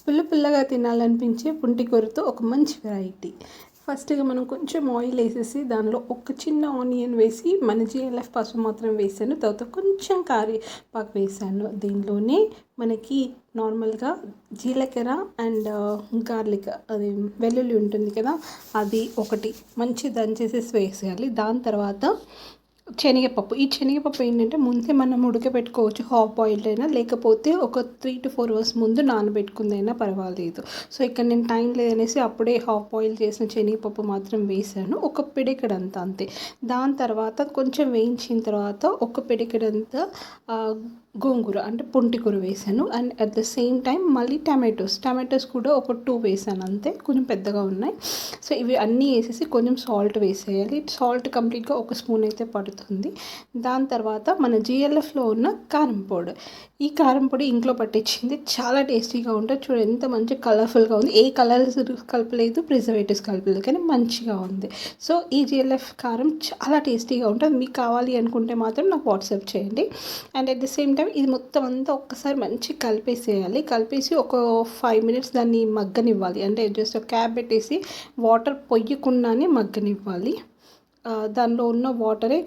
పుల్లగా తినాలనిపించే పుంటికూరతో ఒక మంచి వెరైటీ. ఫస్ట్‌గా మనం కొంచెం ఆయిల్ వేసేసి దానిలో ఒక చిన్న ఆనియన్ వేసి మన జీఎల్ఎఫ్ పసుపు మాత్రం వేసాను. తర్వాత కొంచెం కరివేపాకు వేసాను. దీనిలోనే మనకి నార్మల్‌గా జీలకర్ర అండ్ గార్లిక్ అది వెల్లుల్లి ఉంటుంది కదా, అది ఒకటి మంచి దంచేసేసి వేసేయాలి. దాని తర్వాత శనగపప్పు. ఈ శనగపప్పు ఏంటంటే ముందే మనం ఉడకబెట్టుకోవచ్చు, హాఫ్ బాయిల్డ్ అయినా, లేకపోతే ఒక 3 to 4 అవర్స్ ముందు నానబెట్టుకుందైనా పర్వాలేదు. సో ఇక్కడ నేను టైం లేదనేసి అప్పుడే హాఫ్ బాయిల్ చేసిన శనగపప్పు మాత్రం వేసాను, ఒక పిడికెడంతా అంతే. దాని తర్వాత కొంచెం వేయించిన తర్వాత ఒక పిడికెడంతా గోంగూర అంటే పుంటికూర వేసాను. And at the same time మళ్ళీ టమాటోస్ కూడా ఒక 2 వేసాను అంతే, కొంచెం పెద్దగా ఉన్నాయి. సో ఇవి అన్నీ వేసేసి కొంచెం సాల్ట్ వేసేయాలి. సాల్ట్ కంప్లీట్గా 1 స్పూన్ అయితే పడుతుంది. దాని తర్వాత మన జిఎల్ఎఫ్లో ఉన్న కారం పౌడర్. ఈ కారం పొడి ఇంట్లో పట్టించింది, చాలా టేస్టీగా ఉంటుంది. చూడండి ఎంత మంచి కలర్ఫుల్గా ఉంది. ఏ కలర్స్ కలపలేదు, ప్రిజర్వేటివ్స్ కలపలేదు, కానీ మంచిగా ఉంది. సో ఈ జిఎల్ఎఫ్ కారం చాలా టేస్టీగా ఉంటుంది. మీకు కావాలి అనుకుంటే మాత్రం నాకు వాట్సాప్ చేయండి. And at the same time ఇది మొత్తం అంతా ఒక్కసారి మంచి కలిపేసేయాలి. కలిపేసి ఒక 5 minutes దాన్ని మగ్గనివ్వాలి. అంటే జస్ట్ క్యాప్ పెట్టేసి వాటర్ పొయ్యకుండానే మగ్గనివ్వాలి. దానిలో ఉన్న వాటరే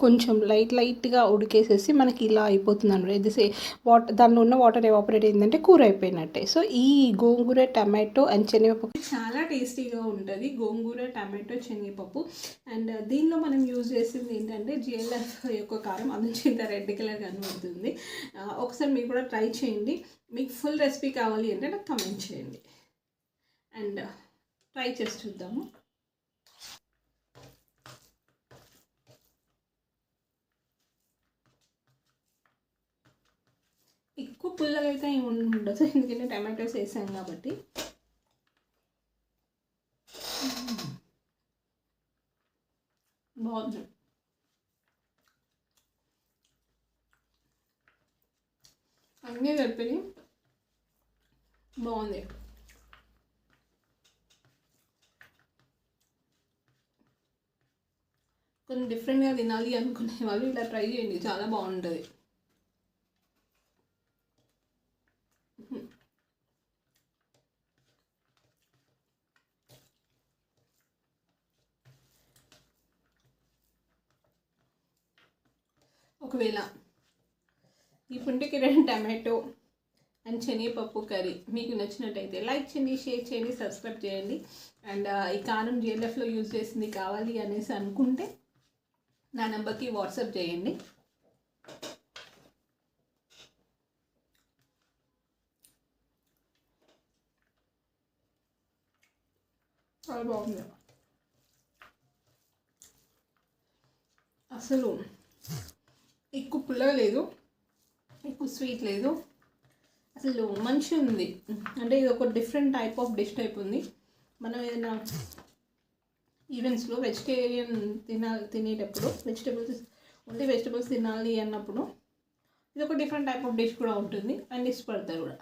కొంచెం లైట్గా ఉడికేసేసి మనకి ఇలా అయిపోతుంది అనమాట. దానిలో ఉన్న వాటర్ ఎవాపరేట్ అయిందంటే కూర అయిపోయినట్టే. సో ఈ గోంగూర, టమాటో అండ్ శనగపప్పు చాలా టేస్టీగా ఉంటుంది. గోంగూర, టమాటో, శనగపప్పు. అండ్ దీనిలో మనం యూజ్ చేసింది ఏంటంటే జిఎల్ఎఫ్ యొక్క కారం, అందులో ఇంత రెడ్ కలర్ కనబడుతుంది. ఒకసారి మీరు కూడా ట్రై చేయండి. మీకు ఫుల్ రెసిపీ కావాలి అంటే నాకు కమెంట్ చేయండి అండ్ ట్రై చేసి చూద్దాము. ఎక్కువ పుల్లగా అయితే ఏమి ఉండదు, ఎందుకంటే టమాటోస్ వేసాం కాబట్టి. బాగుంది, అన్నీ కలిపి బాగుంది. కొంచెం డిఫరెంట్గా తినాలి అనుకునే వాళ్ళు ఇలా ట్రై చేయండి, చాలా బాగుంటుంది. ఒకవేళ ఈ పుంటికూర, టమాటో అండ్ శనగపప్పు కర్రీ మీకు నచ్చినట్టయితే లైక్ చేయండి, షేర్ చేయండి, సబ్స్క్రైబ్ చేయండి. అండ్ ఈ కారం జిఎల్ఎఫ్లో యూజ్ చేసింది కావాలి అనేసి అనుకుంటే నా నెంబర్కి వాట్సాప్ చేయండి. చాలా బాగుంది, అసలు ఎక్కువ పుల్లగా లేదు, ఎక్కువ స్వీట్ లేదు, అసలు మంచిగా ఉంది. అంటే ఇది ఒక different type of dish type ఉంది. మనం ఏదైనా ఈవెంట్స్లో వెజిటేరియన్ తినేటప్పుడు ఓన్లీ వెజిటబుల్స్ తినాలి అన్నప్పుడు ఇది ఒక డిఫరెంట్ టైప్ ఆఫ్ డిష్ కూడా ఉంటుంది అండ్ ఇష్టపడతారు కూడా.